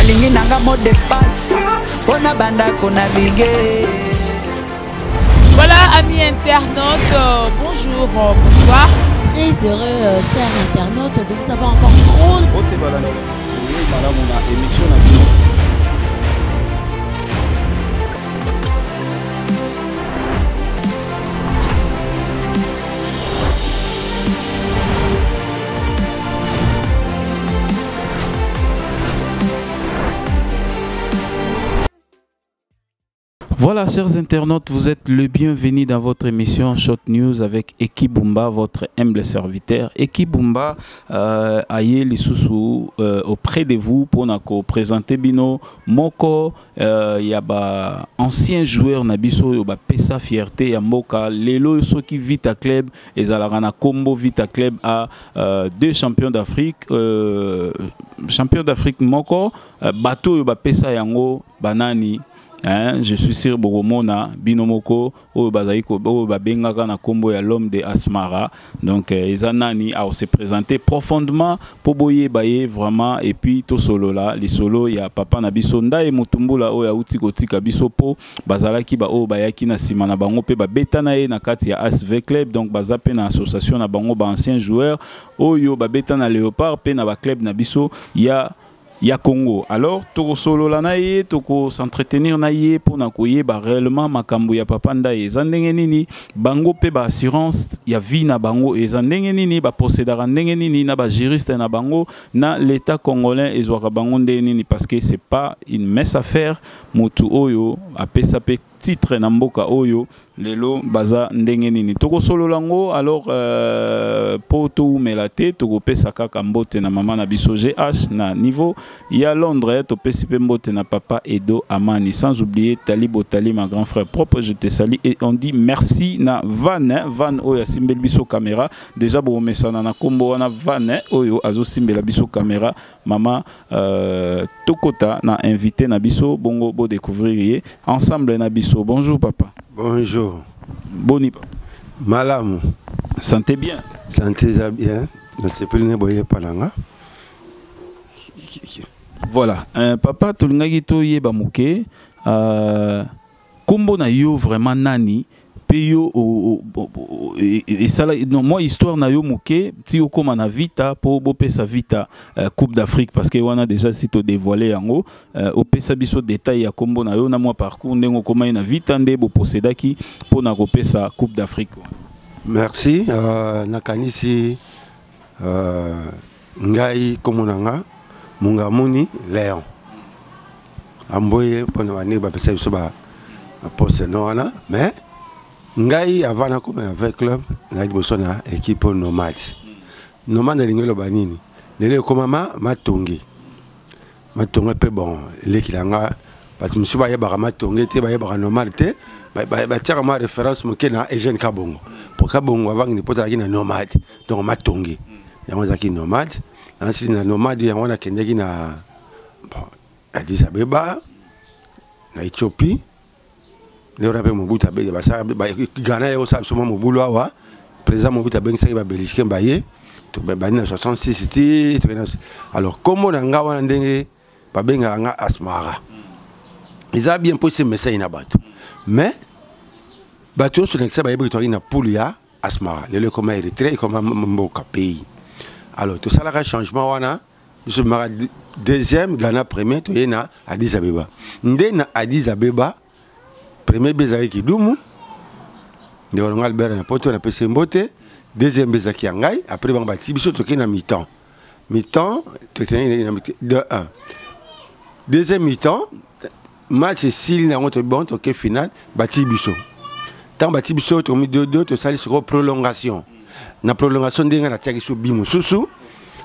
alingi nanga mot de passe pona banda ko naviguer. Voilà, amis internautes, bonjour, bonsoir. Très heureux, chers internautes, de vous avoir encore trop. Voilà, chers internautes, vous êtes le bienvenu dans votre émission Short News avec Eki Bumba, votre humble serviteur. Eki Bumba aye lisusu auprès de vous pour nous présenter bino moko yaba ancien joueur nabiso yoba pesa fierté ya mboka lelo soki Vita Club ezalaka na combo Vita Club à deux champions d'Afrique moko bato yoba pesa yango banani. Hein, je suis sûr Bogomona Binomoko ou Bazaiko Babengaka na combo ya l'homme de Asmara. Donc Izanani a se présenté profondément pour boyer baye vraiment et puis tout solo là les solos ya papa na biso nda e mutumbula o ya uti kotika biso po bazalaki ba o bayaki na sima na bango pe ba betana e na kati ya ASV Club donc bazape na association na bango ba anciens joueurs oyo ba betana Léopard pe na ba club na biso ya Congo. Alors, toko solo la naie, toko s'entretenir naie pour nakoye ba réellement makambo ya papanda e zandenge nini bango pe ba assurance ya vie na bango e zandenge nini ba possédara ndenge nini na ba juriste na bango na l'état congolais ezwaka bango ndenge nini parce que c'est pas une mince affaire mutu oyo apesa pe titre na mboka oyo lelo baza ndenge nini toko solo lango alors poto melate toko pesa kaka mbote na mama na biso GH na niveau ya Londres to pesi pe mbote na papa Edo Amani sans oublier Tali Botali ma grand frère propre je te salue et on dit merci na Van oyo simbel biso caméra déjà bo mesana na kombo wana Van oyo azo simbela biso caméra mama tokota na invité na biso bongo bo découvrir ensemble na biso. Bonjour papa. Bonjour. Boni papa. Malam. Santé bien. Santé bien. Ne sais plus ne boye palanga. Voilà. Papa tulingaki to yeba muke kombo na yo vraiment nani peyo et ça non moi histoire na yo muke ti o koma na Vita po bo pesa Vita Coupe d'Afrique parce que wana déjà si to dévoiler yango o pesa biso détail ya kombo na yo na moi parcours ndengo koma na Vita nde bo possédaki po na ko pesa Coupe d'Afrique. Merci nakanisi ngai komonanga mungamuni Léon amboye pona wani ba pesa biso ba poste no wana mais ngai avant na comme avec club na liboso na équipe nomade nomade lingelo banini lelo komama matongi pe bon lekilanga parce que monsieur ba yeba matongi te ba yeba nomade te ba tiaka ma référence moke na Eugène Kabongo pour Kabongo avant ni pota na nomade donc matongi yango zaki nomade ainsi na nomade yango na kendeki na Addis Abeba na Éthiopie. Les Européens m'ont bouté à Béli, Ghana et au Sabsoma m'ont boulot à président m'ont bouté à Béli, ça va Bélisque Mbaye, tout ben 66 c'était alors comment on a un dengue pas bien un Asmara. Ils ont bien posé mais ça il n'a pas mais bateau sur l'excès bah il na Poulia Asmara le comment Érythrée comme un pays alors tout ça là changement wana je me deuxième Ghana premier tout y na Addis Abeba ndena Addis Abeba premier bezaki kidumu de on Albert na poto na pese mbote deuxième bezaki ngai après bang bati biso toki na mi-temps to tenir de 1 deuxième mi-temps match s'il na notre bon toki final bati biso tant bati biso to mi 2-2 to sali sur prolongation na prolongation ndenge na tiaki so bimu susu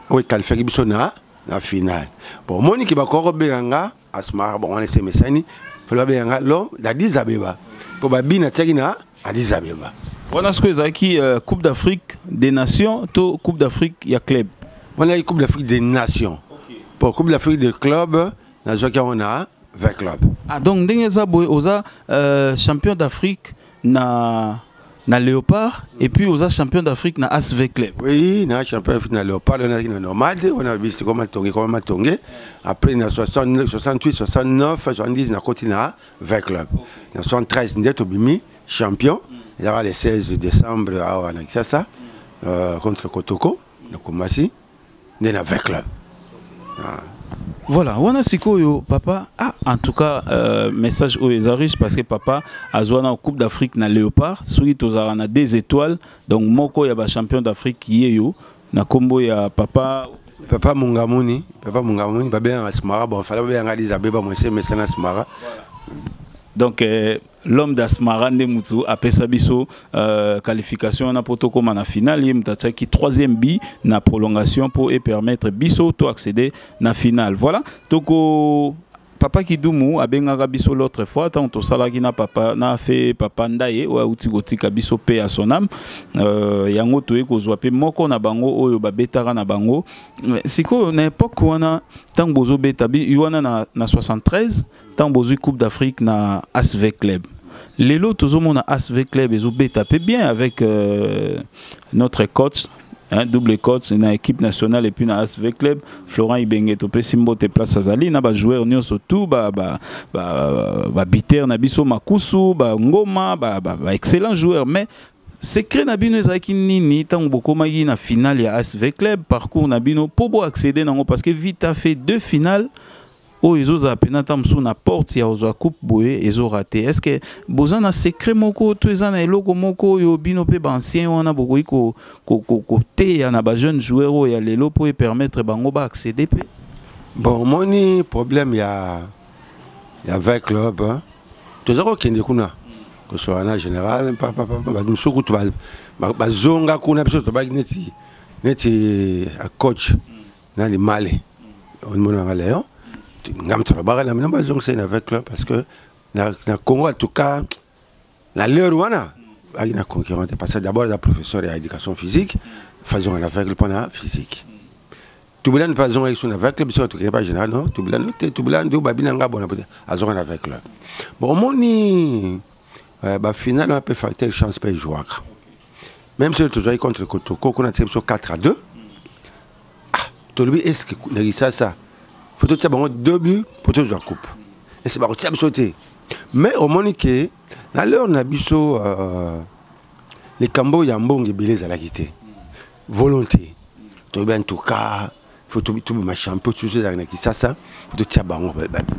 o qualifier biso na finale bon moni ki ba ko benga Asmara bon on essaie mesani l'homme d'Addis Abeba pour babina tchagina Addis Abeba. On a ce que zaki Coupe d'Afrique des Nations, to Coupe d'Afrique il y a club. On a une Coupe d'Afrique des Nations. Okay. Pour Coupe d'Afrique des clubs, on a 20 clubs. Ah donc dengeza boy oza champion d'Afrique na na Léopard et puis aux champion d'Afrique na ASV Club. Oui, na champion d'Afrique na Léopard, on a nomade, on a vu comment tonger. Après na 68, 69, 70 na continent 20 club. Na 73 ndé bimi champion. Il y aura le 16 décembre à Naxasa contre Kotoko, na Kumasi, né na 20 club. Voilà, on a sikoyo papa. Ah, en tout cas, message aux riches parce que papa a joué en Coupe d'Afrique na Léopard. Suite aux arana des étoiles. Donc moko ya ba champion d'Afrique qui est yo. Na combo ya papa. Papa Mungamuni, baba Asmara. Bon, fallait bien regarder Isabelle, moi c'est Messana Asmara. Donc l'homme d'Asmara Ndemoutou a pesa biso qualification na protocole na finale il m'a qui troisième bi na prolongation pour permettre biso to accéder na finale. Voilà. Donc papa Kidumu a bengaka biso l'autre fois tant to salaki na papa na fait papa ndaye wa utigoti ka biso pe à son âme yango to ekozwa pe moko na bango oyo ba betara na bango siko na époque wana tant bozo beta bi wana na 73 tant bozo Coupe d'Afrique na ASV Club. Lelo toujours na ASV Club ezo beta pe bien avec notre coach. Hein, double coach dans l'équipe nationale et puis dans ASV Club Florent Ibenge to pe simbo te place azali na ba joueur nyonso tout ba biter na biso makusu ba ngoma ba excellent joueur mais secret na bino ezaki nini tant bokoma yi na finale ya ASV Club parcours na bino pour bo accéder nango parce que vite a fait deux finales. Oh, ils ont appelé tamsu na porte ya ozo coupe boye ils ont raté. Est-ce que bozana secret moko to ezana eloko moko yo bino pe ba ancien wana bokoyi ko te ya na ba jeune joueur ya lelo pour permettre bango ba accéder pe. Bon, moni problème ya 20 clubs hein. Tozako kende kuna ko so en général papa ba dum suku to ba zonga kuna biso to ba neti a coach na ni Mali. On mona Léon. Avec club parce que dans le Congo en tout cas la l'heure wana il y a concurrente parce que d'abord la professeur d'éducation physique faisons un aveugle pendant physique tout blanc faisons avec son aveugle parce que pas général non tout blanc do babina nga bona azon un aveugle bon moni ba final on peut faire telle chance pas jouer même si tu joues contre Kotoko qu'on a tiré sur 4-2 ah tu lui est-ce que ça faut tout ça deux buts pour tout la coupe et c'est pas au sauter mais au moment que dans l'heure on a biso les cambo yambong et beleza la quitté volonté tout bien en tout cas faut tout ma champion tout ça qui ça faut tout ça bango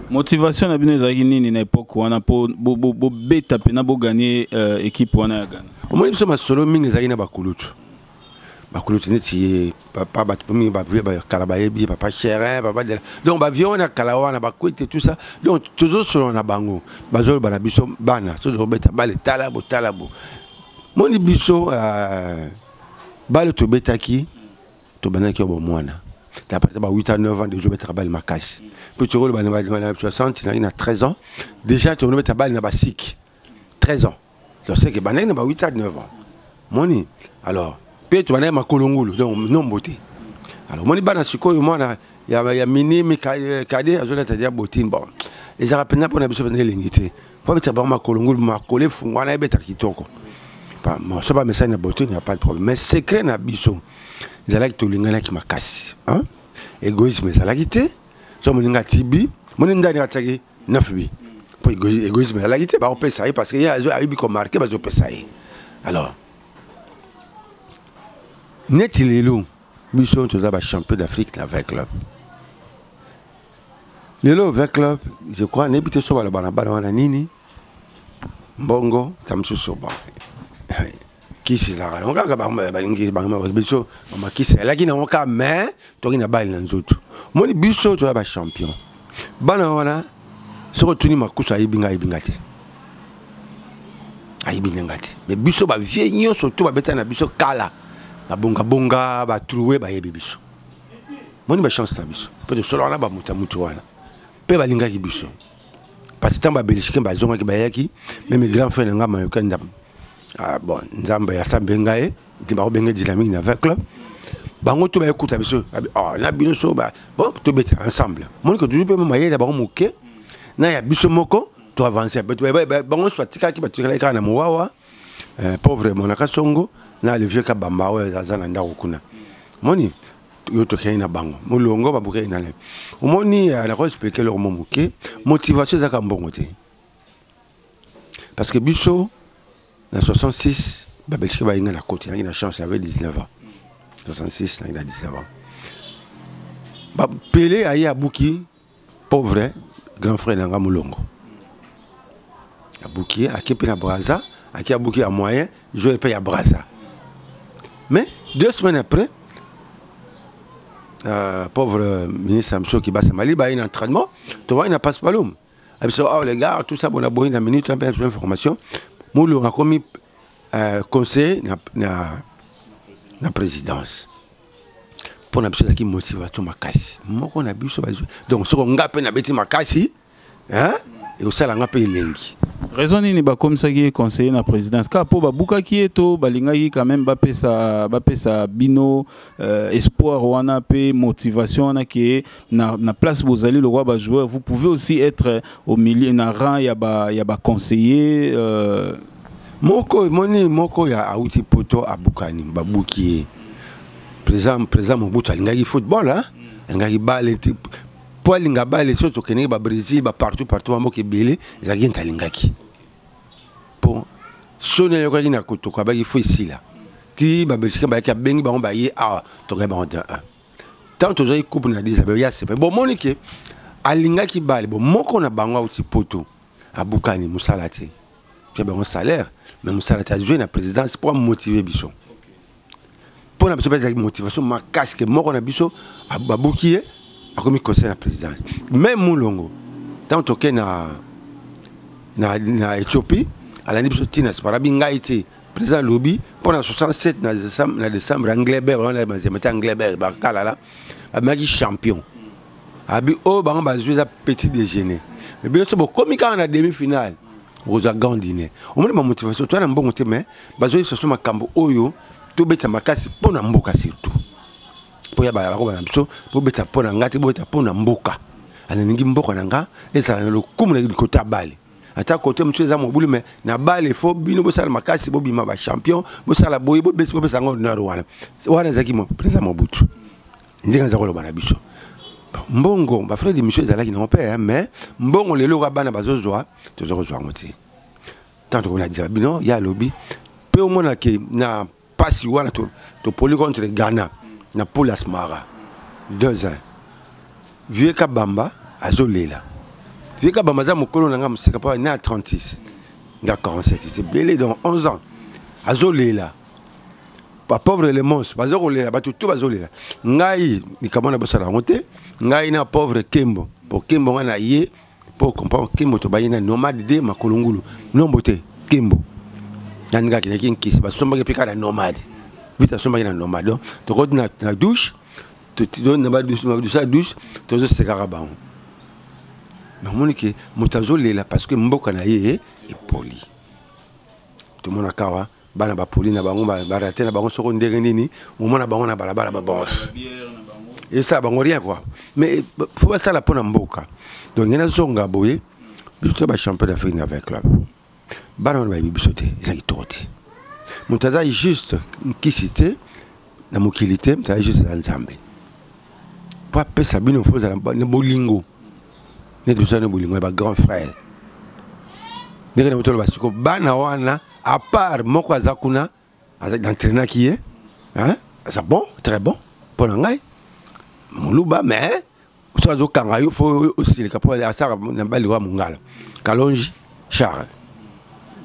motivation na bino ezaki nini na époque wana po beta pena bo gagner équipe wana ya Ghana au moment biso ma solo mingi ezaki na bakulutu papa batumi ba kalabaye bi papa chérin papa donc ba vion na kalawana ba kwete tout ça donc toujours selon na bango bazol bana biso bana so do beta bale talabo moni biso bale to betaki to banaki bo mwana la partir ba 8 à 9 ans de jouer beta bale makasi puis tu rôle bana 60 na 13 ans déjà tu beta bale na ba sik 13 ans je sais que bana na ba 8 à 9 ans moni alors tu vas ma colongolo donc non beauté alors moi bana sikoyo moi ya minime kade azola tadia botine bon et ça rappelle pour na biso na lengité faut mettre ma colongolo ma coller fungwa na beta kitoko pas moi ça pas message na botine il y a pas de problème mais secret na biso zala ki to lingana ki makasi hein égoïsme zala kité so moninga tibi moninga ndani ataki 9 bi pour égoïsme zala kité ba on peut ça parce que il y a abi comme marqué ba zo peut ça alors net lelo biso to za ba champion d'Afrique na 20 club lelo 20 club je crois n'habite so ba bana wana nini mbongo tamsu so ba kisi za on ka ba ngi ba biso ma kisi la ki na on ka mais to ki na ba na nzoto moni biso to ba champion bana wana so tuni makusa ibinga te ngati mais biso ba vieille nyoso to ba beta na biso kala la bonga ba trouver ba yebi biso moni ba chance ta biso peut être solo na ba mutu wana pe ba linga ki biso parce que tant ba belgique ba zonga ki ba yaki même grand frère nga ma yokanda ah bon nzamba ya sambenga di ba benga dynamique na 20 club bango to ba écoute biso ah na bino so ba bon to bet ensemble moni ko toujours pe ma yeda ba moke na ya biso moko to avancer bango soit tika ki ba tika na mowawa pauvre monaka songo na le vieux kabamba oyo azana ndako kuna moni yo to kena bango molongo babuka ina le omoni na ko expliquer leur momuke motivation za kambongo te parce que biso na 66 ba Belgique ba inga na côté na chance avait 19 ans 66 il a 19 ans ba Pelé ayi abuki pauvre grand frère nanga molongo abuki akepi na Braza aki abuki a moyen jouer paye à Braza mais 2 semaines après pauvre ministre Samso qui bat Mali bah il a un entraînement tu vois il n'a pas ce ballon oh les gars tout ça bon a besoin d'une minute un peu d'information Moulou a commis conseil na présidence pour na biso qui motivation makasi moko na biso donc ce qu'on ngape na beti makasi hein et aussi la ngape elengi raison nini ba comme ça qui est conseiller na présidence ka po ba buka qui est to balinga qui quand même ba pesa bino espoir wana pe motivation wana qui na place bozali le roi ba joueur vous pouvez aussi être au milieu na rang ya ba conseiller moko ya auti poto abukani ba buki président Mobutu alinga ki football hein alinga ki balle pour alinga balle surtout kene ba Brésil ba partout moko ebele ezaki ntalingaki bon sone yo kaki na kotoka ba ki fo ici là ti ba Belgique ba ki bengi ba on ba ye to ga ba on tant to zai coupe na disabe ya c'est bon monike alinga ki balle bon moko na bango auti poto abukani musalati tu ba un salaire mais musalati a joué na présidence pour motiver biso pour na biso ba motivation ma casque moko na biso ababuki a commis conseil la présidence même Moulongo tant que na Éthiopie à l'année biso tina sparabi ngaiti président lobby pendant 67 na décembre Anglebert on a metté Anglebert ba kala là amaki champion abi o ba ba jouer ça petit déjeuner mais bien sûr comme quand on a demi-finale aux grands dîner au moins ma motivation toi na mbongo te mais ba jouer ce sont makambo oyo to beta makasi pona mboka surtout pour ya ba ko ba biso pour beta pona ngati beta pona mboka ana ningi mboka nanga ezala le kumu na côté balle ata côté mtu za mobulu mais na balle fo bino bo sala makasi bo bima ba champion bo sala boye bo besi bo besa ngo honneur wana zaki mo président Mobutu ndinga za ko lo bana biso mbongo ba frère de monsieur ezala ki non père mais mbongo lelo ka bana bazozwa tozozwa ngoti tant qu'on a dit bino ya lobby pe au moins na passe wana to poli contre Ghana na Paul Asmara 2-1 vieux kabamba azolela vieux kabamba za mokolo nanga musika pa na 36 na 47 c'est belé dans 11 ans azolela pas pauvre les monstres bazolela ba tout bazolela ngai ni kamona bosala ngote ngai na pauvre Kembo pour Kembo ngana ye pour comprendre Kembo to bayina nomade de makolongulu nombote Kembo nanga ki nkisi basomba ke pika na nomade vite asomba ki na nomade to ko na douche to don na ba douche to zo se karaba mais monike motazo lela parce que mboka na ye e poli to mona kawa bana ba poli na bango ba raté na bango soko ndenge nini o mona bango na balabala ba bon et ça bango rien quoi mais faut pas ça la pona mboka donc ngena zonga boye biso ba champion d'Afrique avec club bana ba bibisote ezaki toti mutaza juste kisite na mokilité mutaza juste na nzambe pour pesa bino faut za na bolingo ne tout ça na bolingo ba grand frère ndenge na mutolo basiko bana wana à part moko azakuna d'entraîner qui est hein ça bon très bon pour ngai muluba mais so zo kanga yo faut aussi le capot asara na bali wa mungala Kalonji Charles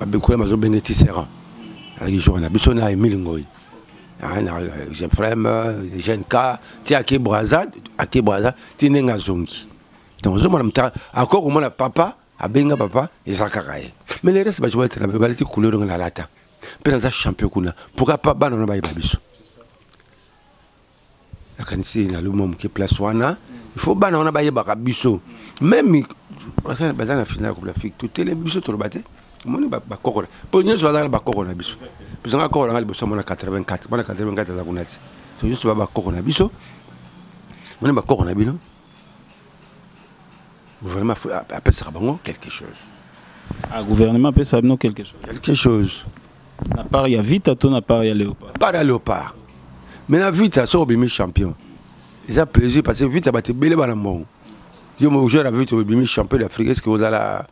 abikola mazo beneti sera avec journal biso na Emile Ngoyi na jeune frère jeune ka ti ake braza ti nenga zongi donc zo mona encore au mona papa abenga papa ezakakaye mais les restes ba jouer na balati couleur na lata pena za champion kuna pourquoi pas bana na ba biso la kanisi na lumo mke place wana il faut bana na ba yeba biso même bazana finale coupe d'Afrique tout télé biso to baté moni ba kokora po nyeso bazana ba kokora biso biso nga kokora ngali biso mona 84 mona 84 za kunati so juste ba kokora biso moni ba kokora bino gouvernement appelle ça bango quelque chose gouvernement appelle ça quelque chose quelque chose À part il y a Vita, tout à part il y a Léopard. Pas de Léopard. Mais la Vita, c'est le champion. Ils ont plaisir parce que Vita va te belle bon. Je me joue la Vita, le champion d'Afrique. Est-ce que vous allez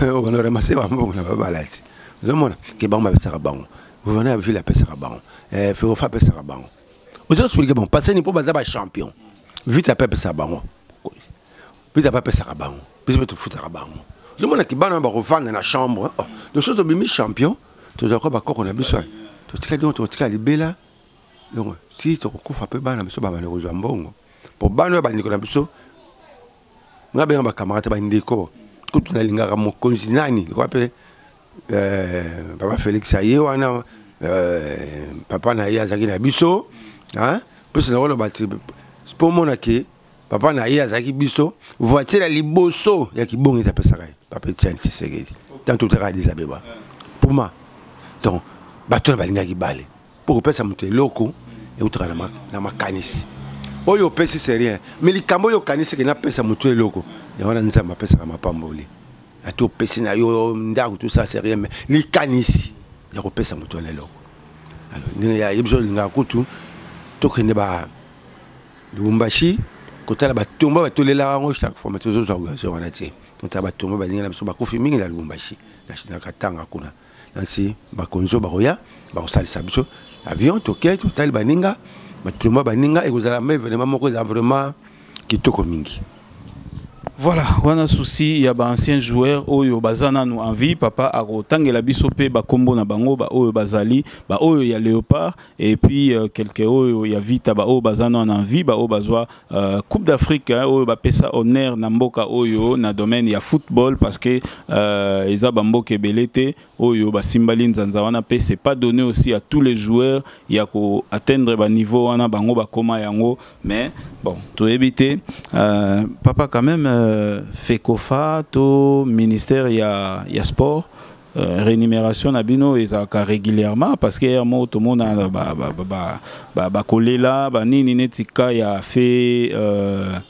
on a ramassé ma bon, on a pas balade. Vous avez dit bon, ma pesa bon. Vous venez à la pesa bon. Faut faire pesa bon. Vous avez expliqué bon, parce que n'est pas champion. Vita pas pesa bon. Vita pas pesa bon. Puis je te foutre bon. Je me dis que ban va revendre dans la chambre. Nous sommes le champion. Tu as quoi qu'on a besoin. Tu as dit tu as libéla. Donc si tu recouvres un peu ban, ça va malheureusement bon. Pour ban va ni qu'on a besoin. Moi bien ma camarade va indéco. Quand on a l'ingara mon consinani, quoi appelle papa Félix aye wana papa na ya zaki na biso, hein? Parce que on va pour mon aki papa na ya zaki biso, voiture la liboso ya ki bon eta pesa kai. Papa tiens c'est segedi. Tant tout ra des abeba. Pour moi. Donc bato na balinga ki balé. Pour pesa muté loko et outra na makanisi. Oyo pesa c'est rien, mais li kambo yo kanisi ke na pesa muté loko. Il y a un ma pesa ma pamboli. A tout pesa na yo ndaku tout ça c'est rien mais li kanisi. Il y a pesa muté loko. Alors il y a besoin linga kutu to kende ba Lubumbashi kotala ba tomba ba tolela ngo chaque fois mais toujours organisation wana tie. To ta ba tomba ba linga na biso ba kofi mingi na Lubumbashi. Na shina katanga kuna. Nansi ba konzo ba roya ba osalisa biso avion to ke to tali baninga ba tomba baninga et vous allez même vraiment moko za vraiment kitoko mingi. Voilà, on a souci, il y a un ancien joueur, Oyo Bazana nous envie, papa Aro Tangela Bisope, Bakombo na Bango, Oyo Bazali, Oyo y a Léopard, et puis quelques Oyo y a Vita, Oyo Bazana en envie, Oyo Bazwa, Coupe d'Afrique, Oyo Bapesa honneur, Namboka Oyo, na domaine y a football, parce que Eza Bamboke Belete, Oyo Basimbalin Zanzawana P, c'est pas donné aussi à tous les joueurs, il y a qu'à atteindre le niveau, Wana Bango, Bakoma Yango, mais bon, tout éviter, papa quand même, FECOFA, to ministère il y a sport, rémunération nabino et ça régulièrement parce que tout le monde a collé là, nini netika ya fait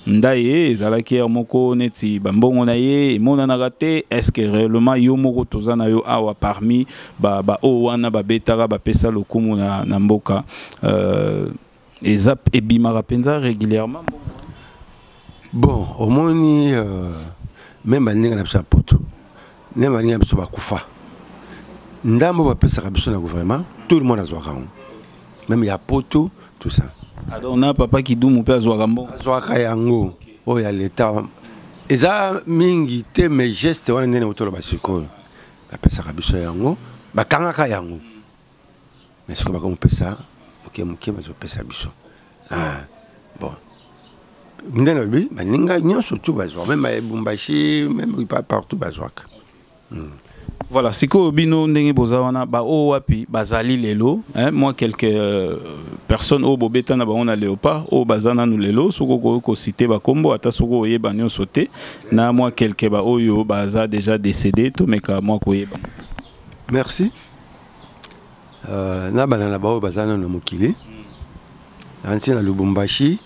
ndaye zalaki moko neti bambongo na ye mona na raté est-ce que réellement yo moko tozana yo awa parmi o wana betara pesa lokumu na mboka et zap et bimara penza régulièrement. Bon, au moins, même si on a besoin de poto, même si on a besoin de koufa, ndambo va passer à besoin de gouvernement, tout le monde a besoin de même il y a poto, tout ça. Alors on a papa qui doit mon père Zouagambo. Zouakayango, oh il y a l'État. Et ça, mingi te mes gestes, on est autour de la basiko. Va passer à besoin de yango, va kangaka yango. Mais ce que va comme ça, ok, va passer à besoin. Ah, bon. Voilà, si bino ndenge bozawana ba o wapi bazali lelo, moi quelques personnes au bobeta na ba on a Léopard au bazana nous lelo soko ko cité ba kombo ata soko yeba nyo sauté na moi quelques ba oyo baza déjà décédé to meka moi ko yeba. Merci. Na banana ba o bazana no mokili. Antina Lubumbashi.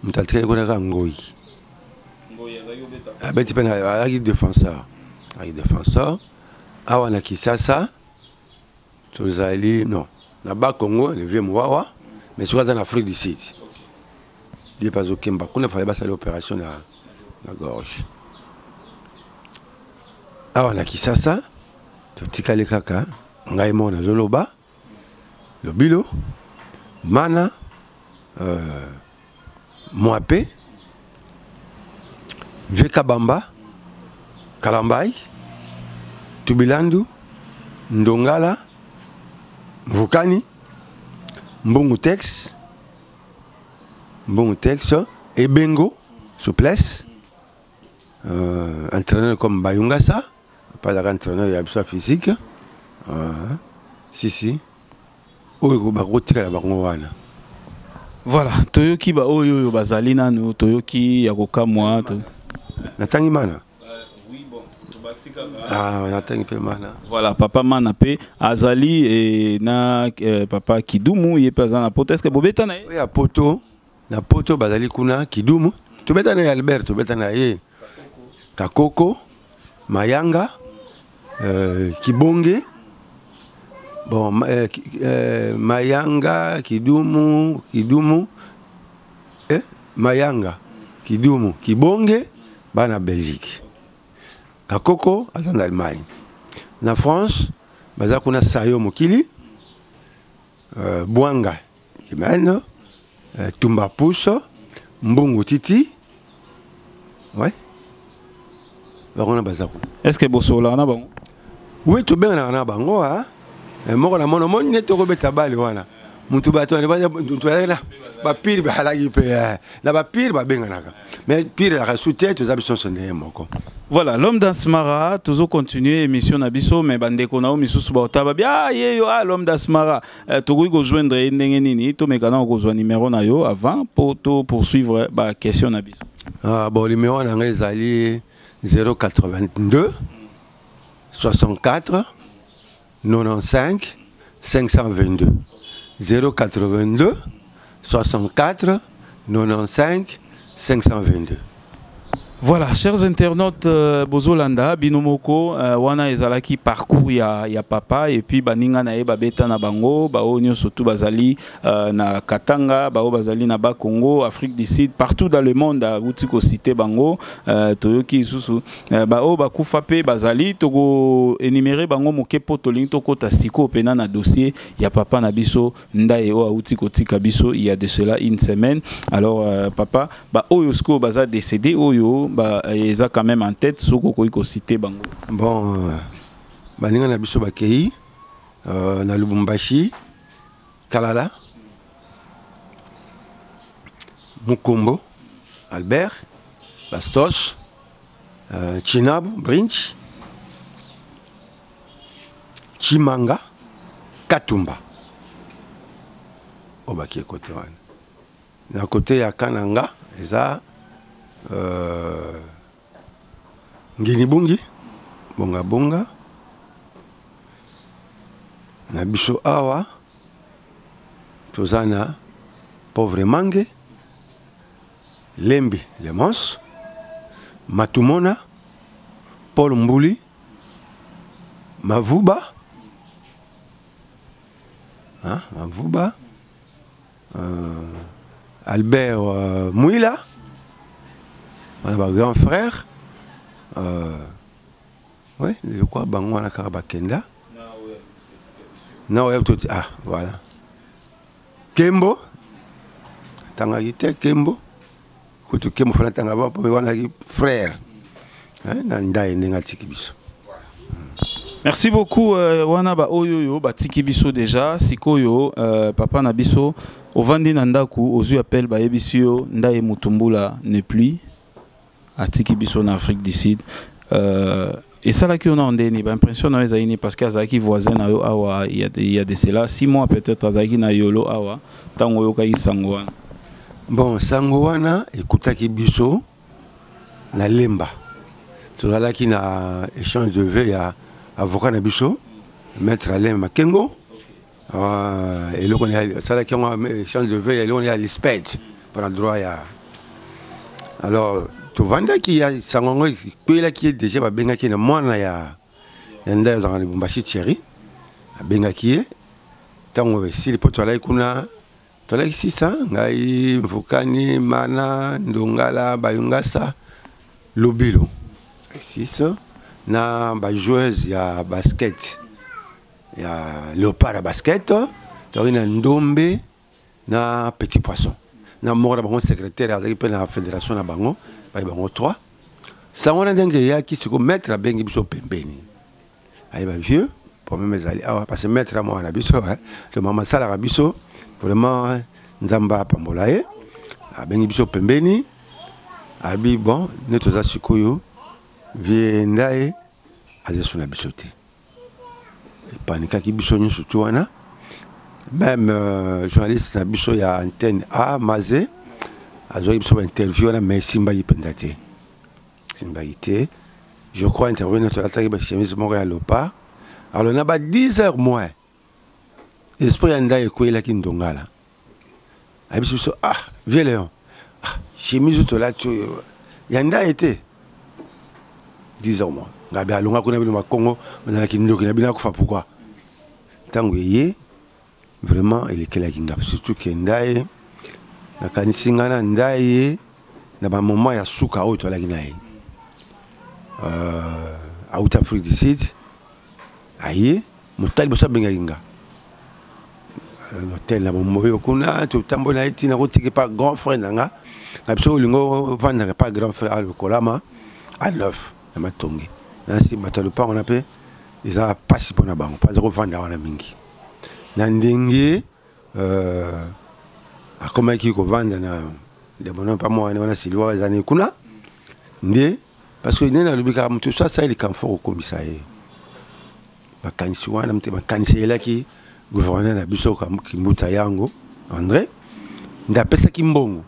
Mutatrele kona ngoi. Abeti pena agi défenseur. Agi défenseur. Awana Kisasa. Tozali non. Na ba Congo, le vieux Mwawa, mais soit en Afrique du Sud. Il pas au Kemba. Qu'on a fait l'opération la gorge. Awana Kisasa. Totikale kaka. Ngai mona zoloba. Lobilo. Mana. Moapé, Vekabamba, Kalambai, Tubilandu, Ndongala, Vukani, Mbongo Tex, et Bengo, souplesse, entraîneur comme Bayungasa, pas d'entraîneur, il y a besoin physique, si, Oyo Barotika Bangowana. Voilà, Toyoki ba oyo bazalina no Toyoki yakoka moi. Natangi mana. Oui bon, natangi pe mana. Voilà, papa mana pe azali et na papa Kidumu ye pas na poto est-ce que bobeta na ye? Oui, a poto, na poto bazali kuna Kidumu. Tu beta na Albert, tu beta na ye. Kakoko, Mayanga, Kibonge, Bon, Mayanga, Kidumu, Mayanga, Kidumu, Kibonge, bana Belgique. Kakoko, en Allemagne. Na France, baza kuna Sayo Mokili, Bwanga, Kimeno, Tumba Pousso, Mbungu Titi. Ouais. Est-ce que Bossola na bango? Oui, tout bien na bango hein. Moko na mono mon neto ko beta bali wana. Mutu bato ne ba ba pire ba la gipe na ba pire ba benga naka. Mais pire la soutien tous habitants son moko. Voilà, l'homme d'Asmara, toujours continuer émission Nabiso, mais bandeko na misusu ba otaba bia yeyo l'homme d'Asmara. Togo go joindre ndenge nini, to mekana ko zo numéro na yo avant pour poursuivre ba question Nabiso. Ah bon numéro na ngai zali 082 64 95 522 082 64 95 522. Voilà, chers internautes, Bozolanda, Binomoko, wana ezalaki parcours ya papa et puis baninga na eba beta na bango, baonyo surtout bazali na Katanga, bao bazali na ba Congo, Afrique du Sud, partout dans le monde a utiko cité bango, toyoki susu, bao bakufa pe bazali toko énumérer bango moke potoling toko ta siko pena na dossier ya papa na biso ndaye o utiko tika biso il y a de cela une semaine. Alors papa, ba oyosko baza décédé oyo ils ont quand même en tête ce qu'on cité bango. Bon, baninga na biso bakei na Lubumbashi, Kalala, Mukombo, Albert, Bastos, Chinab, Brinch, Chimanga, Katumba. Obaki côté wana. Na côté ya Kananga, eza Ngini Bungi, Bonga Bonga, na biso awa, tozana Pauvre Mange, Lembi Lemos, Matumona, Paul Mbuli, Mavuba, hein, Mavuba, Albert Mouila, mon grand frère, oui, je crois, Bangwana Karabakenda. Non, ah, voilà. Kembo, Tangagite, Kembo, Koutou Kembo, Fanatangaba, frère. Merci beaucoup, Wanaba Oyoyo, Batiki Biso déjà, Sikoyo, Papa Nabiso, au Vandi Nandaku, aux yeux appel Bayebisio, Ndaye Mutumbula, ne plus. À Tiki Biso en Afrique du Sud. Et ça là qu'on a en déni, l'impression dans les années parce qu'il y a des voisins awa, il y a de cela 6 mois peut-être azaki na yolo awa, tant on yoka sangwana. Bon, sangwana écoutez qui Biso na lemba. Tout là qui na échange de vœux à avocat na Biso, maître Lemba Kengo. Et là on est ça là qui on échange de vœux, et là on est à l'ISPED pour le droit à. Alors tu vanda qui y a sangongo qui est déjà benga qui na mwana ya nda za Lubumbashi Thierry benga qui est tango si le potwala kuna tola ici ça ngai Mvukani Mana Ndongala Bayungasa Lobilo ici ça na ba joueuse ya basket ya Léopard basket torina Ndombe na Petit Poisson na mora bango secrétaire azaki pe na fédération na bango ba bango 3 ça on a dingue ya qui se ko mettre bengi biso pembeni ay ba vieux pour même ezali ah parce que mettre à moi na biso le maman sala biso vraiment nzamba pambola e bengi biso pembeni abi bon neto za sikoyo vie ndaye azesu na biso te panika ki biso nyo surtout wana. Même journaliste na biso ya antenne A Mazé a joué une interview mais Simba Yipendate. Simba Yité, je crois intervenir sur la table de chemise Montréal pas. Alors on a 10 heures moins. Esprit anda ekwe la kindongala. Abiso ah vieux Léon. Ah chemise to la tu yanda été 10 heures moins. Ngabe alonga kuna bino Congo, on a kindoki na bina kufa pourquoi? tango ye vraiment il est que la ginga surtout que ndaye na kanisingana ndaye na ba moment ya suka o to la ginaye out Afrique du Sud aye motali bosa benga ginga l'hôtel na moyo kuna to tambola iti na rotiki pas grand frère nanga absolument lingo vendre pas grand frère à le kolama à neuf na matongi na si batalo pas on appelle ils a pas si pour na bango pas revendre wana mingi na ndenge akoma ki ko vendre na de bonon pas moi wana silwa zani kuna ndé parce que nena lubika tout ça il est quand fort au commissariat bakanisi wana mte bakanisi elaki gouverneur na biso ka Kimbuta yango André nda pesa kimbongo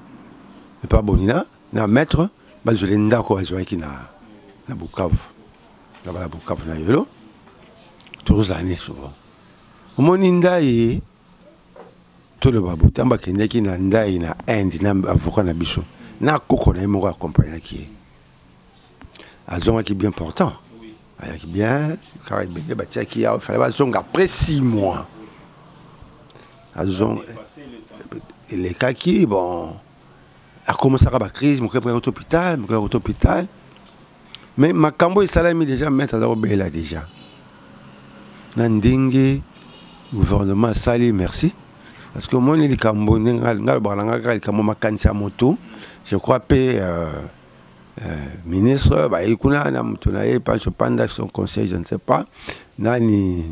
mais pas bonina na maître bazole ndako azwaki na Bukavu na bala Bukavu na yelo tous années souvent omoni ndaye to le babu tamba kendeki na ndaye na Inde na avocat na biso na koko na mo accompagner qui azonga qui bien important ayaki bien car il bende batia qui a fallait bazonga après 6 mois les cas qui bon a commencé à la crise mon frère est à l'hôpital mais ma cambo il salami déjà mettre à là déjà nandingue gouvernement sali merci parce que moi les cambo ngal balanga cambo makanisa moto je crois pe ministre ba ikuna na mutuna ye pas pendant son conseil je ne sais pas nani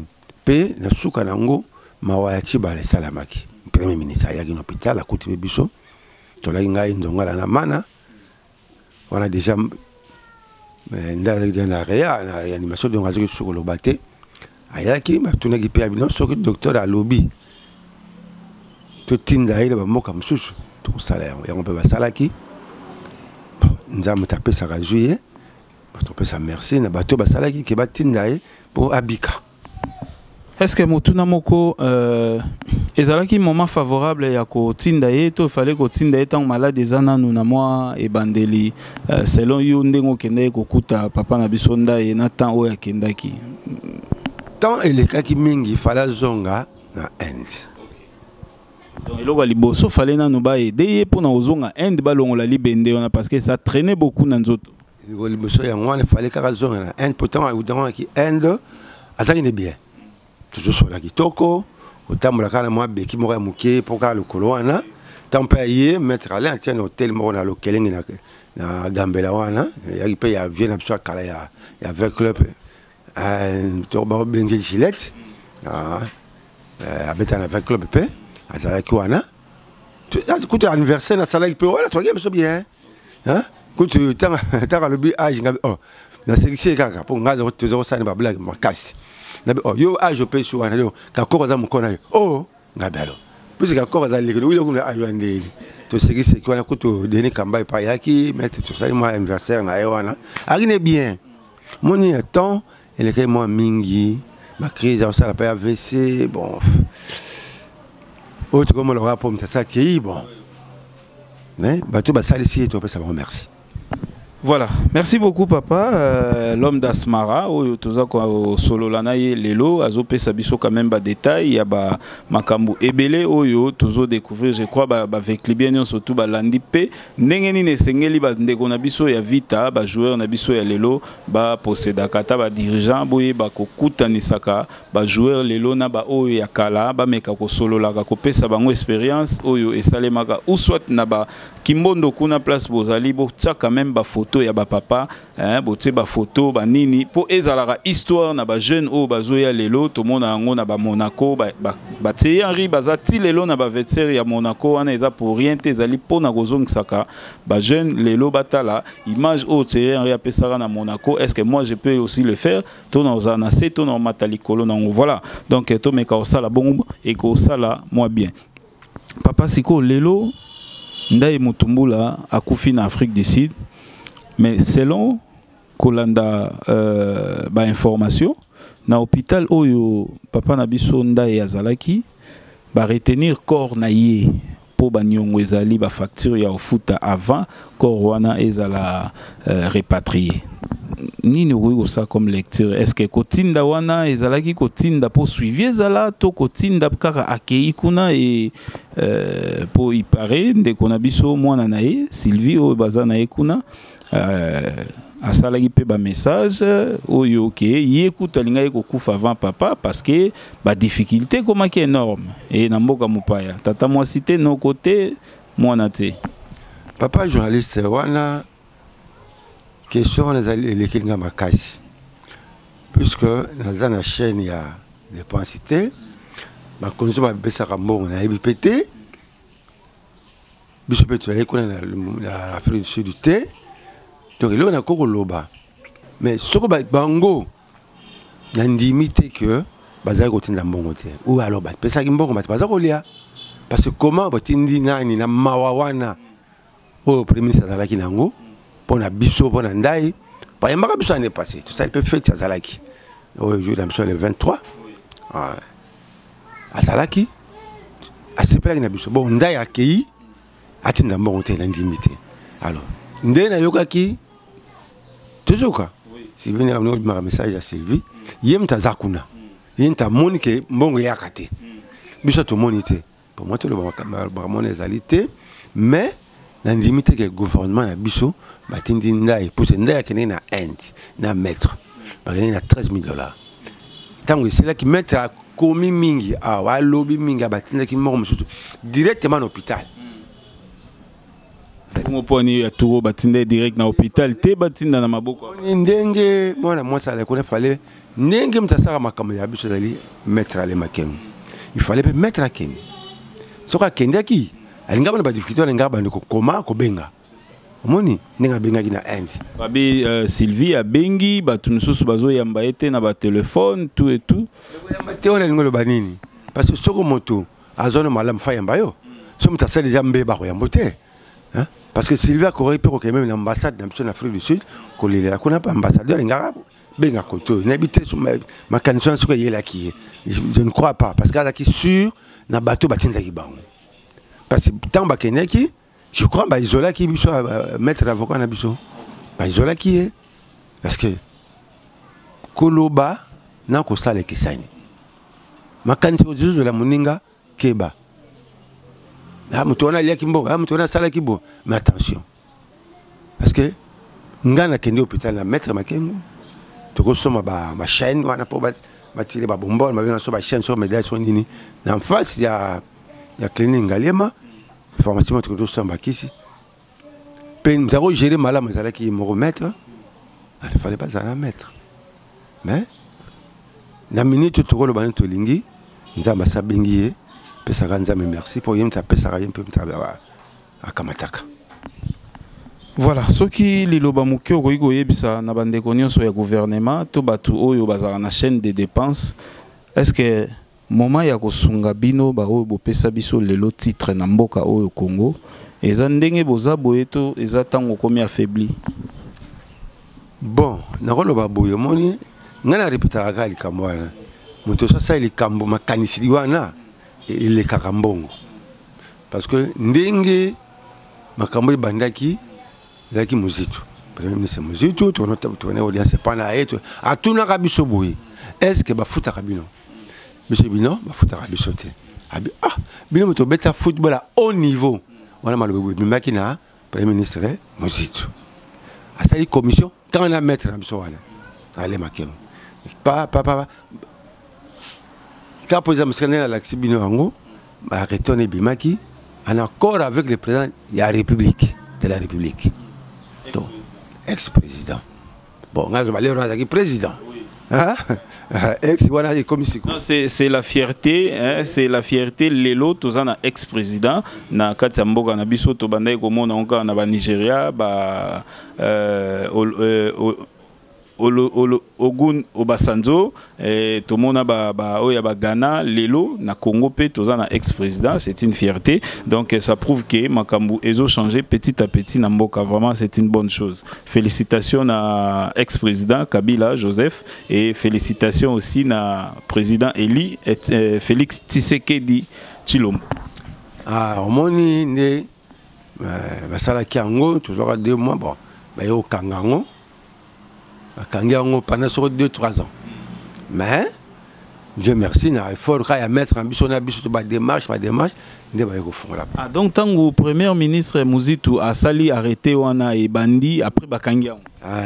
pe na suka nango mawayati bale salamaki premier ministre ayaki na hôpital à côté biso to la ngai ndonga na mana on a déjà na réanimation de ngazaki sur le baté ayaki matuna ki pe abino so que docteur a lobby to tinda ile ba moka msusu to salaire ya on peut ba salaki nzambe tapé sa rajuye to pe sa merci na bato ba salaki ke ba tinda pour abika. Est-ce que Motuna Moko ezalaki moment favorable ya ko tinda ye to fallait ko tinda ye tant malade ezana nuna moi e bandeli selon yo ndengo kende ko kuta papa na bisonda ye na temps o ya kendaki tant elekaki mingi fala zonga na Inde donc eloko liboso fallait na no ba aider pour na ozonga Inde balongola libende on parce que ça traînait beaucoup na nzoto eloko liboso ya ngwana fallait ka zonga na Inde pourtant au ki Inde azali ne bien toujours sur la kitoko otambola kana mwa beki moko ya muke poka lokolo wana tampaye mettre aller en hôtel moko na lokelengi na gambela wana yaki pe ya vie na biso kala ya avec club to ba bengi Gillette abeta na avec club pe azalaki wana kutu anniversaire na salaki pe wala to biso bien hein kutu tanga lobi age ngabe oh na sélection kaka po ngaza to sani ba blague makasi yo age pe sur wana yo ka ko za mukona yo oh ngabalo puisque ka ko za lekelo ile kuna age ande to sélection ki wana kutu deni kamba pa yaki mettre to sani mo anniversaire na wana agine bien moni temps elle est moi mingi ma crise ça la pas AVC bon autre comme le rapport ça qui bon mais bato ba salisi to pe ça remercie. Voilà, merci beaucoup papa. L'homme d'Asmara, toza ko solo lana ye lelo, azope sabiso quand même ba détail, ya ba makambu ebele oyo tozo découvrir, je crois ba avec libyen surtout ba landi pe ndengeni ne sengeli ba ndeko na biso ya vita, ba joueur na biso ya lelo, ba poseda kata ba dirigeant boye ba ko kutanisaka, ba joueur lelo na ba oyo ya kala, ba meka ko solo la ko pesa bango expérience oyo esalemaka ou soit na ba kimbondo kuna place bozali bo tia quand même ba photo ya ba papa hein bote ba photo ba nini po ezalaka histoire na ba jeune o bazoya lelo to mona ngo na ba Monaco ba Thierry bazati lelo na ba vestiaire ya Monaco wana eza pour rien te ezali pona kozongisaka ba jeune lelo batala image o Thierry apesaka na Monaco. Est-ce que moi je peux aussi le faire to na ozana se to na matali kolo na voilà donc to meka osala bongo et ko sala moi bien papa siko lelo Ndaye Mutumbula akufi na Afrique du Sud, mais selon Kolanda ba information na hôpital oyo papa na biso Ndaye azalaki ba retenir corps na ye po ba nyongo ezali ba facture ya ofuta avant corps wana ezala répatrié. nini okoki ça comme lecture? Est-ce que kotinda wana ezalaki kotinda po suivi ezala to kotinda kaka akei kuna et po y paraît ndeko na biso mwana na ye Sylvie oyo baza na ye kuna asalaki pe ba message oyo ke ye kuta linga kokufa avant papa parce que ba difficulté komaki énorme et na mboka mopaya tata mwasi te no côté mwana te papa journaliste wana question les kinga makasi puisque dans la chaîne il y a les pensités ma condition ba besa mbongo na ebipete biso pe tu aller connaître la Afrique du Sud du thé donc là on a kokoloba mais soko bango na ndimité que bazali kotinda mbongo te ou alors ba pesa ki mbongo ba baza kolia parce que comment batindi nani na mawawana au premier ministre azalaki nango pona biso pona ndai pa yamba biso année passée tout ça il peut faire azalaki au jour de le 23 azalaki asepelaki na biso bon ndai akei atinda mbongo te na ndimité alors ndé na yokaki toujours quoi si venir un message à Sylvie yem tazakuna yem ta monike mbongo yakate biso to monité pour moi tout le ba ezalité mais na limite que gouvernement na biso batindi ndai pour ndai akene na Inde na maître bakene na $13,000 tango c'est là qui mettre à komi mingi wa lobby mingi batinda ki mbongo mususu directement à l'hôpital Comment poni aturo batinde direct na hôpital te batinda na maboko ndenge mwana mwasa la kone fallait ndenge mtasaka makambo ya biso dali mettre ale makengo il fallait pas mettre akeni soka kendaki alinga bana ba difficulté alinga bana ko koma ko benga omoni ninga benga kina Inde babi Sylvie a bengi batu mususu bazo yamba ete na ba téléphone tout et tout yamba te ona ngolo banini parce que soko moto azona malam fa yamba yo so mtasali déjà mbeba ko yambo te hein parce que Sylvie a corrigé pour quand même l'ambassade en Afrique du Sud qu'on les qu'on a pas ambassadeur l'ingara benga koto n'habite sur ma condition sur qu'il là qui je ne crois pas parce qu'à qui sûr na bateau batinda ki bango parce que tant ba keneki je crois ba isola qui biso mettre avocat na biso ba isola qui est parce que koloba na ko sale kisani ma condition de la moninga keba. Ah, mutona lia kimbo, ah, mutona sala kibo. Mais attention. Parce que, ngana kende hôpital na mettre makengo. Tu consommes ma chaîne, on a pas tirer ba bonbon, ma bien sur ma chaîne, sur médaille, sur nini. En face, il y a clinique Ngaliema, pharmacie, tu consommes ba kisi. Peine, tu as géré malade, mais ça qui me remettre. Il fallait pas ça la mettre. Mais, na minute, tu roules le bain, tu lingi, nous avons ça bengié. Merci pour y voilà ce qui liloba muke okoiko yebisa na bande nyonso ya gouvernement to batu oyo bazala na chaîne de dépenses est-ce que moment ya kosunga bino ba oyo bopesa biso lelo titre na mboka oyo Congo eza ndenge boza boye to eza tango komi affaibli bon na koloba boye moni ngana répéter ka likambo wana muto sasa likambo makanisidi wana il est carambongo parce que ndenge makambo bandaki zaki muzitu premier ministre muzitu tourner audience pas na eto atuna kabiso boye est-ce que ba futa kabino monsieur bino ba futa kabiso te ah bino moto beta football à haut niveau voilà malobo bimaki na premier ministre muzitu asali commission quand on a mettre na biso wana allez makemo pas quand posé à l'Axibino Ango, a retourné Bimaki en accord avec le président de la République. Donc, ex-président. Bon, on va aller président. C'est la fierté, hein, c'est la fierté. Lelo, tozana ex-président, na Katamboga, na biso, tobanda komo na onka na Nigeria, Ogun Obasanjo tomona oya ba Ghana lelo na Congo pe tozana ex-président, c'est une fierté. Donc ça prouve que makambu ezo changé petit à petit na mboka, vraiment c'est une bonne chose. Félicitations à ex-président Kabila Joseph et félicitations aussi na président Eli et Félix Tshisekedi Tshilombo. Ah omoni ne basala kiango toujours 2 mois bon ba yo kangango pendant 2-3 ans. Mais, Dieu merci, il faut mettre en biso, ma démarche, Ah, donc, tant que le Premier ministre Mouzitou a sali arrêté Wana et Bandi, après Bakangia.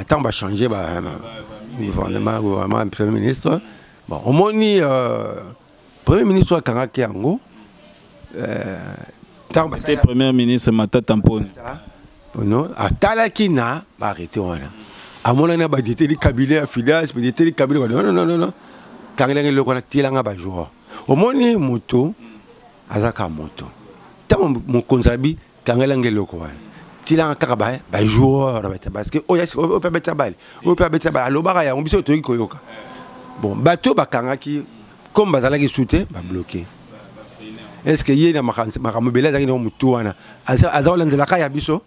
Tant que changer, le gouvernement, Premier ministre. Bon, au moins, Premier ministre Kangaki Ango. C'était Premier ministre Mata Tampone. Non, à Talakina, arrêté Wana. À mon avis, il y a des cabinets à finance, il y a des cabinets. Non. Quand il y a le Tilanga Bajour. Au moins, moto, Azaka moto. Tant mon konzabi, quand il y a le Tilanga Karabay, Bajour, parce que, oh, yes, on peut mettre la balle. On peut mettre la balle. L'Obaraya, on peut mettre la balle. Bon, bateau, Bakangaki, comme Bazalaki soutien, va bloquer. Est-ce qu'il y a un mobile qui est en Moutouana? Azal de la Kaya Bisso?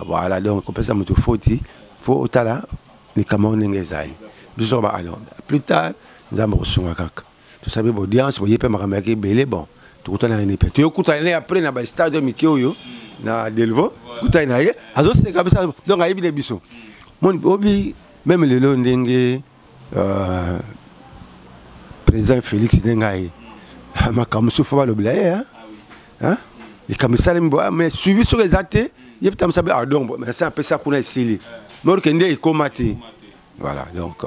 Voilà, donc on peut ça, il faut au tala, les Camerounais n'engagent pas. Plus tard, nous avons reçu un cac. Tu sais, l'audience, vous voyez, pas marqué belé, bon, tout le temps, tu écoutes après, dans le stade de Mikio, dans Delvo, tout le temps, alors c'est comme ça, donc il y a des bisous. Mon hobby, même le Londres, président Félix Dengaï, ma caméra, faut pas l'oublier, hein? Les caméras, mais suivi sur les athées, il y a peut-être un peu mais c'est un peu ça qu'on a ici. Mais on est combattu. Voilà, donc,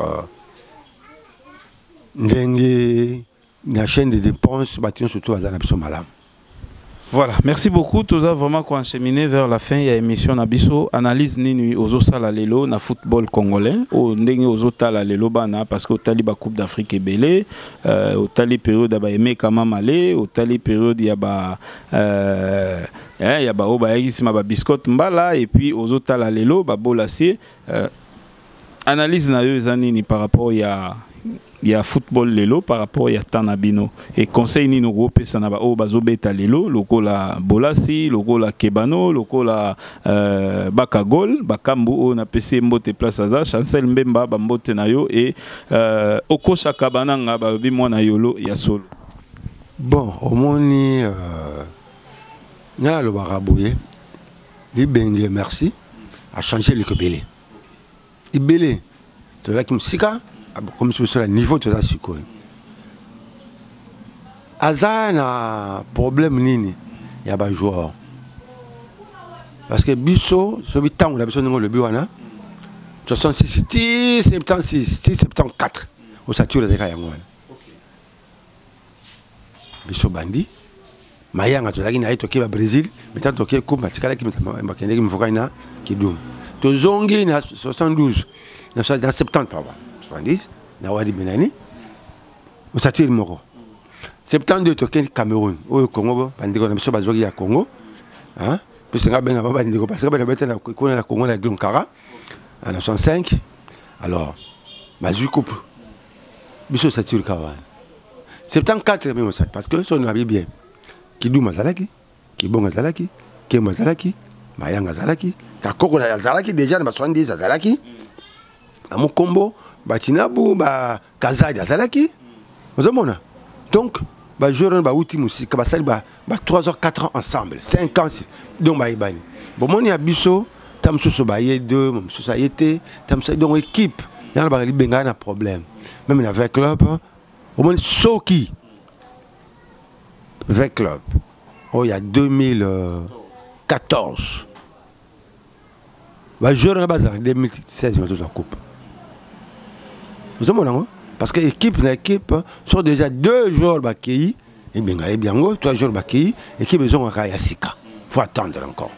la chaîne de dépenses, surtout à Zanabso Malam. Voilà, merci beaucoup. Tous avons vraiment encheminé vers la fin de l'émission Nabiso. Analyse nini aux Osala Lelo na football congolais. Au Ndenge aux Otala Lelo bana parce qu'au Tali ba Coupe d'Afrique est belé. Au Tali période d'aba aimé kama malé. Au Tali période yaba yaba oba yisima ba biscotte mbala et puis aux Otala Lelo ba bolassier. Analyse na yo zanini par rapport il y a football lelo par rapport à Tanabino et conseil ni nous ça na ba o bazobeta lelo loko la bolasi loko la kebano loko la bakagol bakambu o na pc mbote place aza chancel mbemba ba mbote na yo et oko shakabana nga ba bi mwana yolo ya solo. Bon au moni na lo barabouye li bengue merci a changer le kebele ibele to la kimsika comme sur le niveau de la sucre. Azana problème nini il y a pas joueur parce que biso ce temps on a besoin de le buana 66 76 74 au sature les kayangwana biso bandi mayanga to lakini aito ke ba Brésil mais tant que coupe matikala ki makende ki mvokaina ki dum to zongi na 72 na 70 pardon 70, Nawadi Benani, au Satil Moro. 72, Token Cameroun, au Congo, Bandego, M. Bazogi à Congo, hein, puis c'est un ben avant Bandego, parce que la Congo, la Glonkara, en 1965, alors, Bazu Coupe, Bissot Satil Kawan. 74, même ça, parce que son habit bien, Kidou Mazalaki, Kibon Mazalaki, Kem Mazalaki, Mayang Mazalaki, Kakoko Mazalaki, déjà dans 70 Mazalaki, dans mon combo, Batinabu, Kazadi, Azalaki. Vous avez donc, jouer ba outil musique, 3 ans, 4 ans ensemble, 5 ans, donc Baïbani. Bon, mon yabiso, tam sous baye 2, mon sous ça été, tam ça donc équipe, il y a un problème. Même avec club, au moins Soki, avec club, oh, il y a 2014. Jouer en 2016, ils ont coupe. Vous avez parce que l'équipe sont déjà 2 jours bakei et bien 3 jours bakei équipe besoin de Yasika. Il faut attendre encore.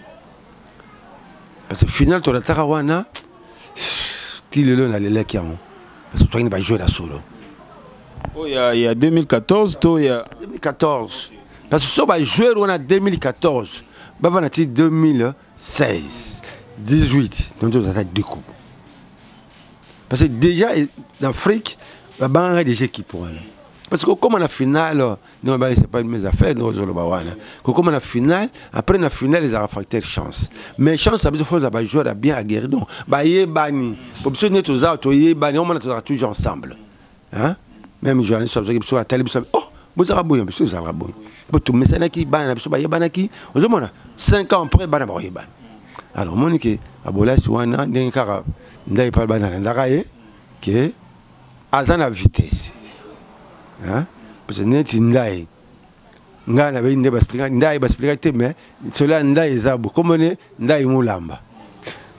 Parce que final tu as Tarawana il est là qui parce que toi il va jouer la solo. Oh il y a 2014 toi il y a 2014 parce que ça va jouer on a 2014 va va 2016 18 donc tu as 2 coupes. Parce que déjà, en Afrique, il y a des équipes pour elle. Parce que comme on a finale, non, ce n'est pas mes affaires, non, comme on a finale, après la finale, ils ont fait chance. Mais chance, ça veut dire qu'il faut jouer bien aguerri. Donc, il y a bani. Pour que nous soyons bani, on est toujours ensemble. Même les journalistes sur la télé, oh, vous avez bouillon, vous avez bouillon. Vous avez bouillon, vous avez bouillon, vous avez bouillon. 5 ans après, vous avez bouillon. Alors, Monique, Abola, Souana, Denkara, Ndaï Palbana, Ndaraye, que aza na vitesse hein parce que neti ndai nga na be ndé expliquer te mais cela ndai ezabo comme ne ndai mulamba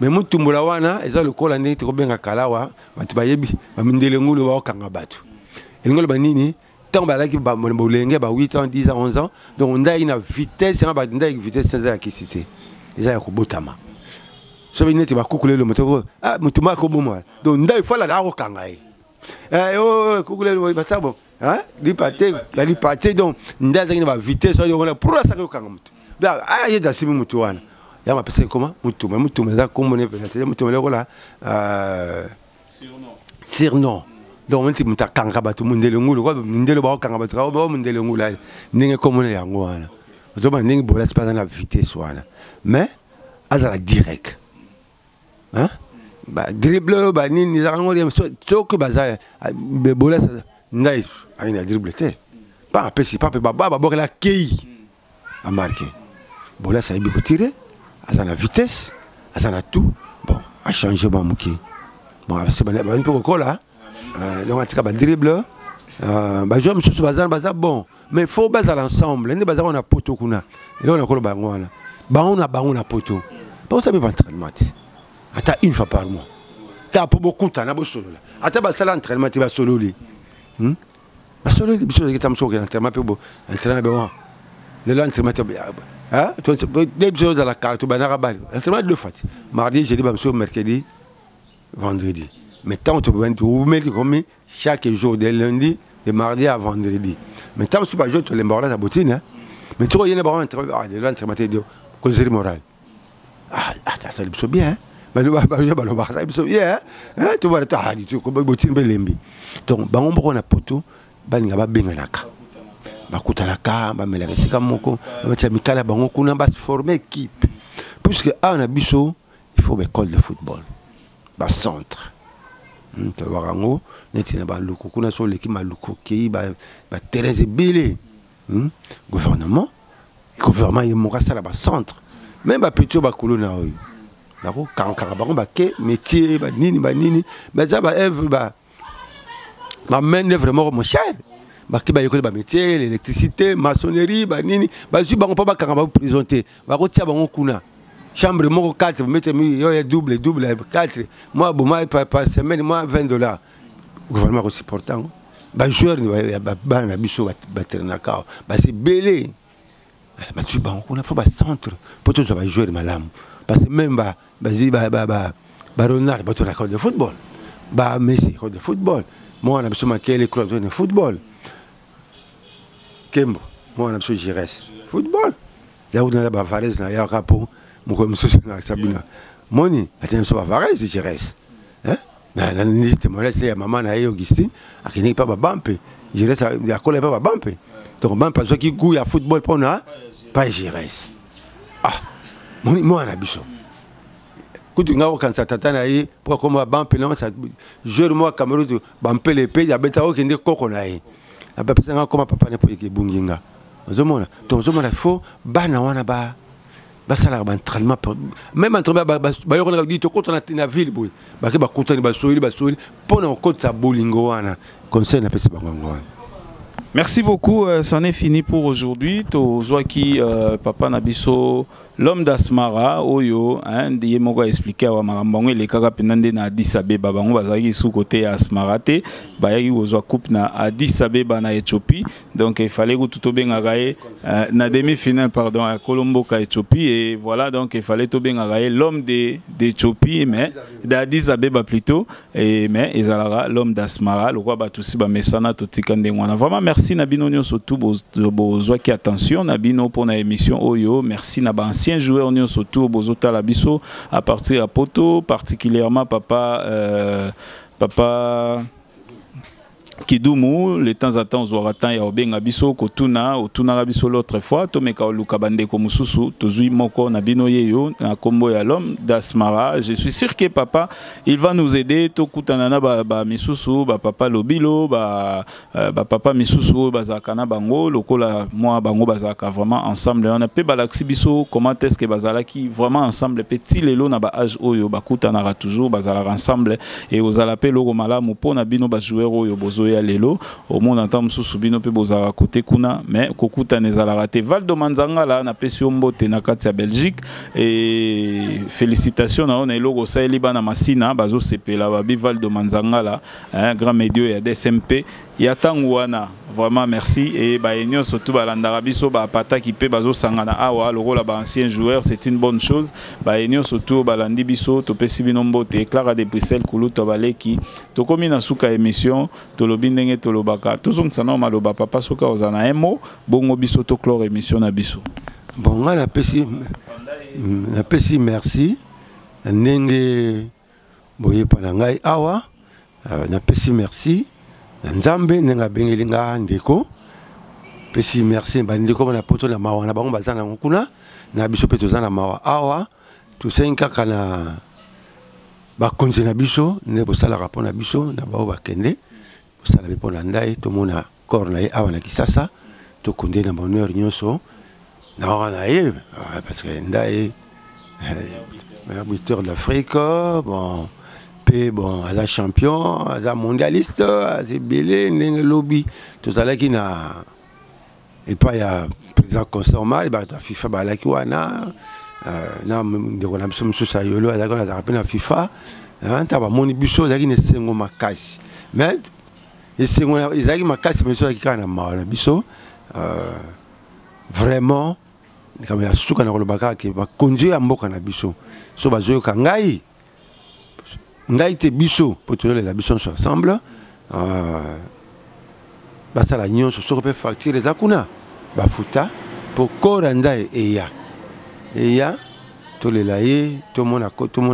mais mutumbula wana eza lokola ndeti ko benga kalawa batu bayebi ba mindele ngulu ba okanga batu ngolo banini tant balaki ba bolenge ba 8 ans 10 ans 11 ans donc ndai na vitesse na ba ndai vitesse ça ya kisité eza ya kobotama so bineti ba kukule le moto ah mutuma ko bomo donc ndai fala na okanga oh kukule le ba sabo hein lipate donc ndaza kina ba vitesse on a pour ça que okanga mutu ba aye da simi mutu wana ya ma pesa comment mutu za komone peut-être mutu le kola sirno donc on dit muta kanga batu mundele ngulu ko mundele ba kanga batu ko ba mundele ngulu ndenge komone yango wana zo ba ndenge bola pas dans la vitesse wana mais azala direct hein ba dribble ba nini za ngoli so que baza be bola ça ndai aina dribble te pas pesi pas ba la kei a marqué bola ça ibi ko tirer azana vitesse azana tout bon a changer ba muki bon c'est ba un peu ko là donc atika ba dribble ba joueur monsieur baza bon mais faut baza l'ensemble ne baza on a poto kuna et on a ko ba ngwana ba on a poto pas ça peut pas entraînement ata une fois par mois ta pour beaucoup ta na bo solo là ata ba sala entraînement ti ba solo li ba solo li biso ke tam so ke entraînement pe bo entraînement be bon le l'entraînement hein toi des choses à la carte ba na rabal entraînement deux fois mardi jeudi ba so mercredi vendredi mais tant tu vous mettez comme chaque jour de lundi de mardi à vendredi mais tant tu pas jouer tu les morales à botine mais tu vois il y a pas l'entraînement de causerie morale ah ça le bien bah ça le bien tu vois ta dit tu comme botine belembi donc ba on a poto ba nga ba benganaka ba kutanaka ba melaka sika moko ba tia mikala bango kuna ba former équipe puisque on a biso il faut école de football ba centre tu vois ngo netina ba luku kuna so l'équipe ma luku ki ba Thérèse Bélé gouvernement il moka ça là ba centre même ba petit ba kolona oyo nako kankara bango ba ke métier ba nini ba za ba œuvre ba mène vraiment mon cher ba ke ba yoko ba métier l'électricité maçonnerie ba nini ba zu bango pa ba kanga ba présenter ba ko tia bango kuna chambre moko 4 mettre yo double 4 moi bon moi par semaine moi $20 gouvernement aussi important ba joueur ba na biso ba trenaka ba c'est belé ba tu bango kuna faut ba centre pour tout ça ba joueur malamu parce que même ba Ronald ba to na de football ba Messi de football moi on a besoin que les clubs de football Kembo moi on a besoin Gires football là où on a ba Varese na ya rapport mon comme ça Sabina moni attention so ba Varese Gires hein mais la liste moi c'est maman na Augustine akini pas ba bampe Gires ya coller pas ba bampe donc bampe parce qui goût à football pour na pas Gires ah moni moi on a besoin kutu nga ko kansa tata na yi pour comme bampe non ça joueur moi Cameroun bampe les pays ya beta o kende koko na yi apa pesa nga comme papa ne po ke bunginga ozomona donc ozomona faut bana wana ba sala ba entraînement même entraînement ba yo ko dit to ko na ville boy ba ke ba kotani ba soili pour na ko tsa bolingo wana conseil na pesa bango wana. Merci beaucoup, c'en est fini pour aujourd'hui. Tozwaki papa Nabiso l'homme d'Asmara oyo hein ndiye moko expliquer wa makambo les kaka penande na Addis Abeba bango bazaki sous côté Asmara te bayaki ozwa coupe na Addis Abeba na Éthiopie donc il fallait que tout bengakaye na demi-finale pardon à Colombo ka Éthiopie et voilà donc il fallait to bengakaye l'homme d'Éthiopie mais d'Addis Abeba plutôt et mais ezalaka l'homme d'Asmara le quoi batusi ba mesana totikande mwana vraiment merci na bino nyonso tout bozwa ki attention na bino pour na émission oyo merci na ba ancien joueur nyonso tout bozota la biso à partir à Poto particulièrement papa Kidumu, le temps à temps, Zouaratan ya Obenga biso, Kotuna, Otuna biso l'autre fois, Tomeka Olukabande Komususu, Tozui Moko, Nabino Yeyo, na Kombo ya l'homme d'Asmara. Je suis sûr que papa, il va nous aider. Tokutanana ba Misusu, ba papa Lobilo, ba papa Misusu, ba Zakana Bango, Lokola, moi Bango Bazaka, vraiment ensemble. On a pe balaxi biso, comment est-ce que Bazalaki, vraiment ensemble, petit lelo na ba âge oyo, ba kutanara toujours, Bazalaka ensemble, et aux alapé logo malamu, po na bino ba jouer oyo, bozoya lelo au monde entend sous bino pe bozara côté kuna mais kokuta nezala raté Valdo Manzanga là na pesio mbote na kati ya Belgique et félicitations na on e logo sa libana masina bazo sepela babi Valdo Manzanga là un grand médio ya DSMP ya tangwana vraiment merci et ba enyo surtout balandara biso ba pata ki pe bazo sangana awa logo la ba ancien joueur c'est une bonne chose ba enyo surtout balandi biso to pesi bino mbote Clara de Bruxelles kulu to baleki to komi na suka émission to lobi ndenge to lobaka to zongtsana maloba papa soka ozana un mot bongo biso to clore émission na biso bon nga na pesi merci ndenge boye pana ngai awa na pesi merci Nzambe nenga bengelinga ndeko pesi merci bandeko na poto na mawa na bango bazana ngukuna na biso pe tozana mawa awa to senka kana ba konzi na biso ne bosala rapport na biso na bao bakende bosala be pona ndai to mona corps na awa na Kisasa to konde na bonheur nyonso na wana parce que ndai arbitre d'Afrique bon bon, à la champion, à la mondialiste, à la belé, n'eng lobby, tout à l'heure qui n'a et pas il y a président consormal, bah la FIFA bah la qui wana, na de on a besoin de ça yolo, à la qu'on a rappelé la FIFA, hein, t'as pas mon biso, ça qui n'est sengo makasi, mais et sengo, ils ont makasi, mais ça qui kana mal, biso, vraiment, comme il y a sous kana le baka qui va conduire à mboka na biso, so bazo kangai. Ngai te biso pour tenir la biso ensemble basa la nyonso so peut facturer za kuna ba futa pour koranda eya to le laye to mona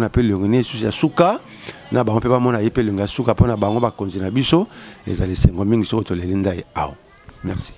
appelle le ngene sous ya suka na ba on peut pas mona appelle nga suka pona bango ba konzina biso ezali sengo mingi so to le linda merci.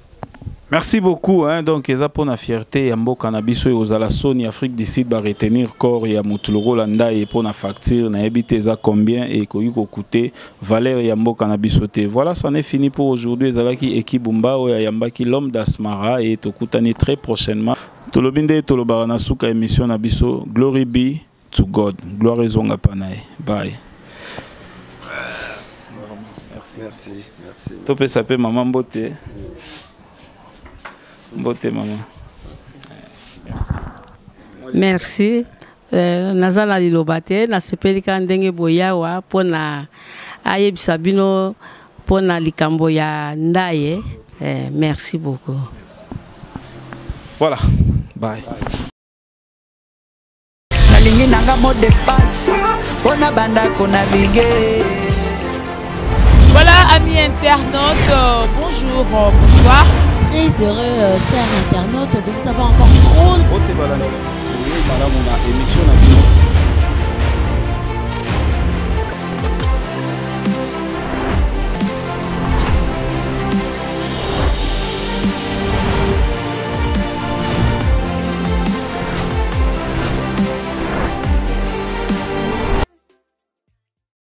Merci beaucoup, hein. Donc, ils ont pour la fierté, Yambo Cannabis et aux Alasoni, Afrique du Sud, va retenir corps et à Moutuloro Landa et pour la facture, n'a habité ça combien et qu'il y a coûté Valère Yambo Cannabis. Voilà, c'en est fini pour aujourd'hui. Zalaki Eki Bumba ou Yambaki l'homme d'Asmara et Tokutani très prochainement. Tolobinde Tolobaranasuka émission Nabiso. Glory be to God. Gloire et zonga panae. Bye. Merci. Topé sapé maman beauté. Beauté, maman. Merci. Nazala lilobate na sepelika ndenge boyawa pona ayebisa bino pona likambo ya ndaye. Merci beaucoup. Voilà. Bye. Nalingi nanga mot de passe pona banda kona bige. Voilà, amis internautes, bonjour, bonsoir. Très heureux, chers internautes, de vous avoir encore trop.